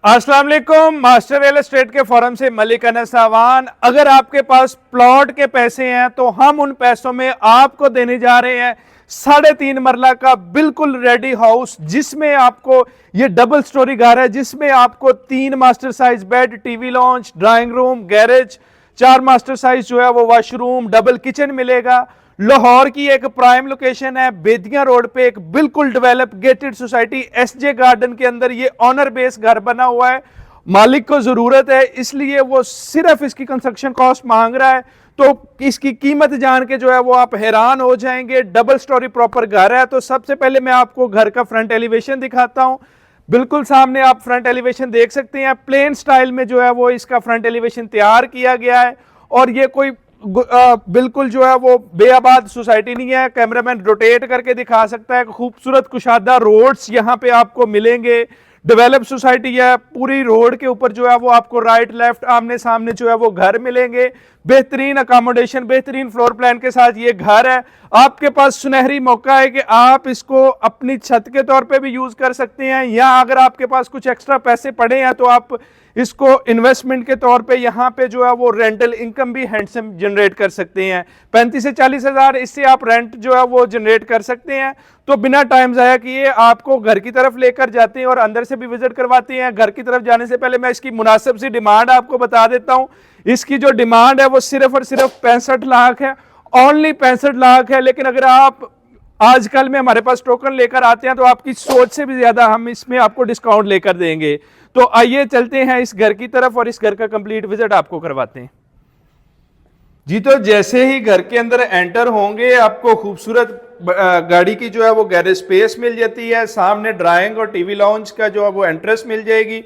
अस्सलाम वालेकुम। Master real estate के फोरम से मलिक अनस अवान। अगर आपके पास प्लॉट के पैसे हैं तो हम उन पैसों में आपको देने जा रहे हैं 3.5 मरला का बिल्कुल रेडी हाउस, जिसमें आपको ये डबल स्टोरी घर है, जिसमें आपको 3 master size bed, TV launch, drawing room, garage, 4 master size जो है वो वॉशरूम, डबल किचन मिलेगा। लाहौर की एक प्राइम लोकेशन है, बेदियां रोड पे एक बिल्कुल develop gated society SJ garden के अंदर ये ऑनर बेस घर बना हुआ है। मालिक को जरूरत है, इसलिए वो सिर्फ इसकी कंस्ट्रक्शन कॉस्ट मांग रहा है। तो इसकी कीमत जान के जो है वो आप हैरान हो जाएंगे। डबल स्टोरी प्रॉपर घर है। तो सबसे पहले मैं आपको घर का फ्रंट एलिवेशन दिखाता हूं। बिल्कुल सामने आप फ्रंट एलिवेशन देख सकते हैं। प्लेन स्टाइल में जो है वो इसका फ्रंट एलिवेशन तैयार किया गया है और ये कोई बिल्कुल जो है वो बेआबाद सोसाइटी नहीं है। कैमरामैन रोटेट करके दिखा सकता है। खूबसूरत कुशादा रोड्स यहां पे आपको मिलेंगे। डेवलप सोसाइटी है, पूरी रोड के ऊपर जो है वो आपको राइट लेफ्ट आमने सामने जो है वो घर मिलेंगे। बेहतरीन अकोमोडेशन, बेहतरीन फ्लोर प्लान के साथ ये घर है। आपके पास सुनहरी मौका है कि आप इसको अपनी छत के तौर पे भी यूज कर सकते हैं, या अगर आपके पास कुछ एक्स्ट्रा पैसे पड़े हैं तो आप इसको इन्वेस्टमेंट के तौर पे यहाँ पे जो है वो रेंटल इनकम भी हैंडसम जनरेट कर सकते हैं। 35 से 40 हजार इससे आप रेंट जो है वो जनरेट कर सकते हैं। तो बिना टाइम जाया किए आपको घर की तरफ लेकर जाते हैं और अंदर से भी विजिट करवाते हैं। घर की तरफ जाने से पहले मैं इसकी मुनासिब सी डिमांड आपको बता देता हूं। इसकी जो डिमांड है वो सिर्फ और सिर्फ 65 लाख है, ओनली 65 लाख है। लेकिन अगर आप आजकल में हमारे पास टोकन लेकर आते हैं तो आपकी सोच से भी ज्यादा हम इसमें आपको डिस्काउंट लेकर देंगे। तो आइए चलते हैं इस घर की तरफ और इस घर का कंप्लीट विजिट आपको करवाते हैं जी। तो जैसे ही घर के अंदर एंटर होंगे आपको खूबसूरत गाड़ी की जो है वो गैरेज स्पेस मिल जाती है। सामने ड्राइंग और टीवी लॉन्च का जो है वो एंट्रेंस मिल जाएगी।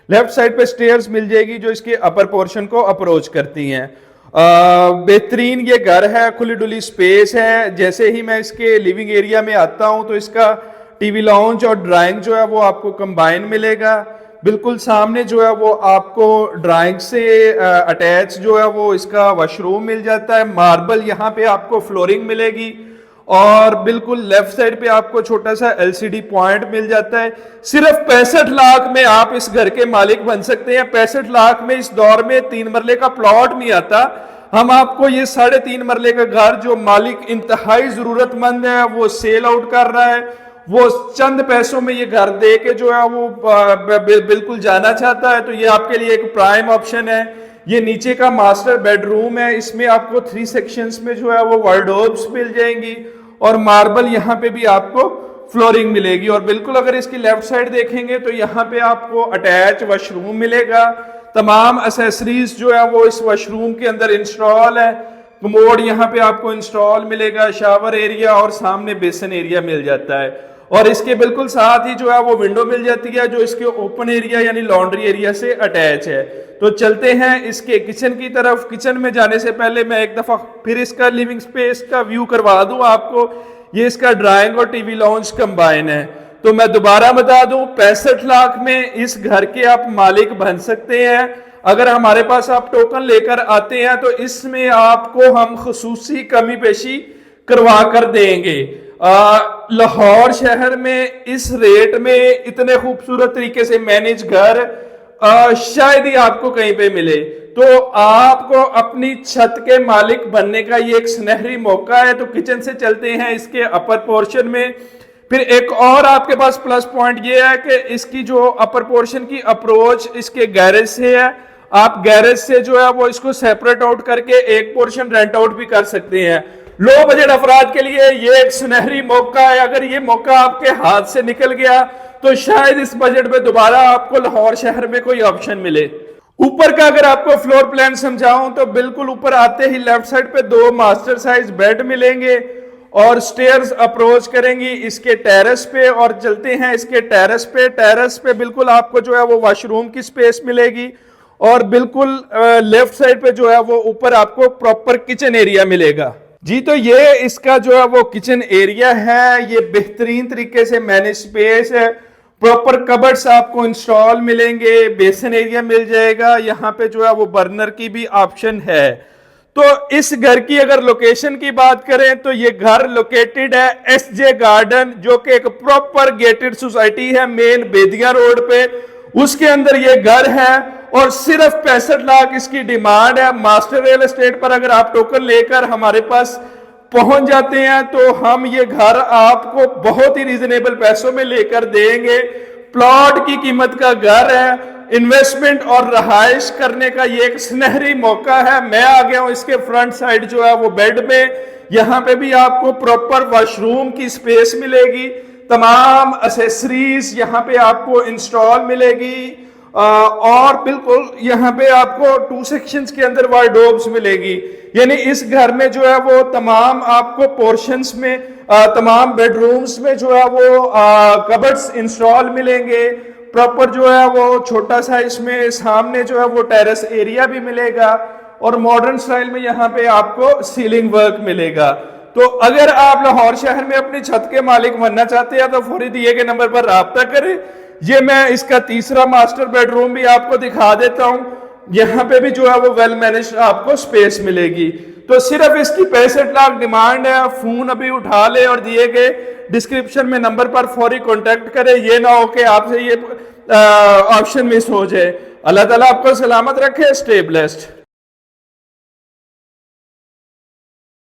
लेफ्ट साइड पे स्टेयर्स मिल जाएगी जो इसके अपर पोर्शन को अप्रोच करती हैं। बेहतरीन ये घर है, खुली डुली स्पेस है। जैसे ही मैं इसके लिविंग एरिया में आता हूं तो इसका टीवी लॉन्च और ड्राइंग जो है वो आपको कंबाइन मिलेगा। बिल्कुल सामने जो है वो आपको ड्राइंग से अटैच जो है वो इसका वॉशरूम मिल जाता है। मार्बल यहाँ पे आपको फ्लोरिंग मिलेगी और बिल्कुल लेफ्ट साइड पे आपको छोटा सा एलसीडी पॉइंट मिल जाता है। सिर्फ 65 लाख में आप इस घर के मालिक बन सकते हैं। 65 लाख में इस दौर में 3 मरले का प्लॉट नहीं आता। हम आपको ये 3.5 मरले का घर जो मालिक इंतहाई जरूरतमंद है वो सेल आउट कर रहा है, वो चंद पैसों में ये घर दे के जो है वो बिल्कुल जाना चाहता है। तो ये आपके लिए एक प्राइम ऑप्शन है। ये नीचे का मास्टर बेडरूम है। इसमें आपको 3 सेक्शंस में जो है वो वार्डरोब्स मिल जाएंगी और मार्बल यहाँ पे भी आपको फ्लोरिंग मिलेगी। और बिल्कुल अगर इसकी लेफ्ट साइड देखेंगे तो यहाँ पे आपको अटैच वॉशरूम मिलेगा। तमाम एसेसरीज जो है वो इस वॉशरूम के अंदर इंस्टॉल है। कमोड यहाँ पे आपको इंस्टॉल मिलेगा, शावर एरिया और सामने बेसन एरिया मिल जाता है। और इसके बिल्कुल साथ ही जो है वो विंडो मिल जाती है जो इसके ओपन एरिया यानी लॉन्ड्री एरिया से अटैच है। तो चलते हैं इसके किचन की तरफ। किचन में जाने से पहले मैं एक दफा फिर इसका लिविंग स्पेस का व्यू करवा दूं आपको। ये इसका ड्राइंग और टीवी लॉन्च कंबाइन है। तो मैं दोबारा बता दूं, 65 लाख में इस घर के आप मालिक बन सकते हैं। अगर हमारे पास आप टोकन लेकर आते हैं तो इसमें आपको हम खुसूसी कमी पेशी करवा कर देंगे। लाहौर शहर में इस रेट में इतने खूबसूरत तरीके से मैनेज घर शायद ही आपको कहीं पे मिले। तो आपको अपनी छत के मालिक बनने का ये एक सुनहरी मौका है। तो किचन से चलते हैं इसके अपर पोर्शन में। फिर एक और आपके पास प्लस पॉइंट ये है कि इसकी जो अपर पोर्शन की अप्रोच इसके गैरेज से है। आप गैरेज से जो है वो इसको सेपरेट आउट करके एक पोर्शन रेंट आउट भी कर सकते हैं। लो बजट अफराद के लिए ये एक सुनहरी मौका है। अगर ये मौका आपके हाथ से निकल गया तो शायद इस बजट में दोबारा आपको लाहौर शहर में कोई ऑप्शन मिले। ऊपर का अगर आपको फ्लोर प्लान समझाऊं तो बिल्कुल ऊपर आते ही लेफ्ट साइड पे 2 मास्टर साइज बेड मिलेंगे और स्टेयर्स अप्रोच करेंगी इसके टेरेस पे। और चलते हैं इसके टेरेस पे। टेरेस पे बिल्कुल आपको जो है वो वॉशरूम की स्पेस मिलेगी और बिल्कुल लेफ्ट साइड पे जो है वो ऊपर आपको प्रॉपर किचन एरिया मिलेगा जी। तो ये इसका जो है वो किचन एरिया है। ये बेहतरीन तरीके से मैनेज स्पेस है। प्रॉपर कबर्ड्स आपको इंस्टॉल मिलेंगे, बेसन एरिया मिल जाएगा। यहाँ पे जो है वो बर्नर की भी ऑप्शन है। तो इस घर की अगर लोकेशन की बात करें तो ये घर लोकेटेड है एसजे गार्डन, जो कि एक प्रॉपर गेटेड सोसाइटी है मेन बेदिया रोड पे। उसके अंदर ये घर है और सिर्फ 65 लाख इसकी डिमांड है। मास्टर रियल एस्टेट पर अगर आप टोकन लेकर हमारे पास पहुंच जाते हैं तो हम ये घर आपको बहुत ही रीजनेबल पैसों में लेकर देंगे। प्लॉट की कीमत का घर है, इन्वेस्टमेंट और रहाइश करने का ये एक सुनहरी मौका है। मैं आ गया हूं इसके फ्रंट साइड जो है वो बेड में, यहां पे भी आपको प्रॉपर वॉशरूम की स्पेस मिलेगी, तमाम एसेसरीज यहां पे आपको इंस्टॉल मिलेगी और बिल्कुल यहां पे आपको 2 सेक्शंस के अंदर वार्डरोब्स मिलेगी। यानी इस घर में जो है वो तमाम आपको पोर्शंस में तमाम बेडरूम्स में जो है वो कबर्ड्स इंस्टॉल मिलेंगे। प्रॉपर जो है वो छोटा सा इसमें सामने जो है वो टेरेस एरिया भी मिलेगा और मॉडर्न स्टाइल में यहाँ पे आपको सीलिंग वर्क मिलेगा। तो अगर आप लाहौर शहर में अपनी छत के मालिक बनना चाहते हैं तो फौरी दिए गए नंबर पर राब्ता करें। ये मैं इसका तीसरा मास्टर बेडरूम भी आपको दिखा देता हूं। यहाँ पे भी जो है वो वेल मैनेज आपको स्पेस मिलेगी। तो सिर्फ इसकी 65 लाख डिमांड है। फोन अभी उठा ले और दिए गए डिस्क्रिप्शन में नंबर पर फौरी कांटेक्ट करें। ये ना हो कि आपसे ये ऑप्शन मिस हो जाए। अल्लाह ताला आपको सलामत रखे। Stay blessed.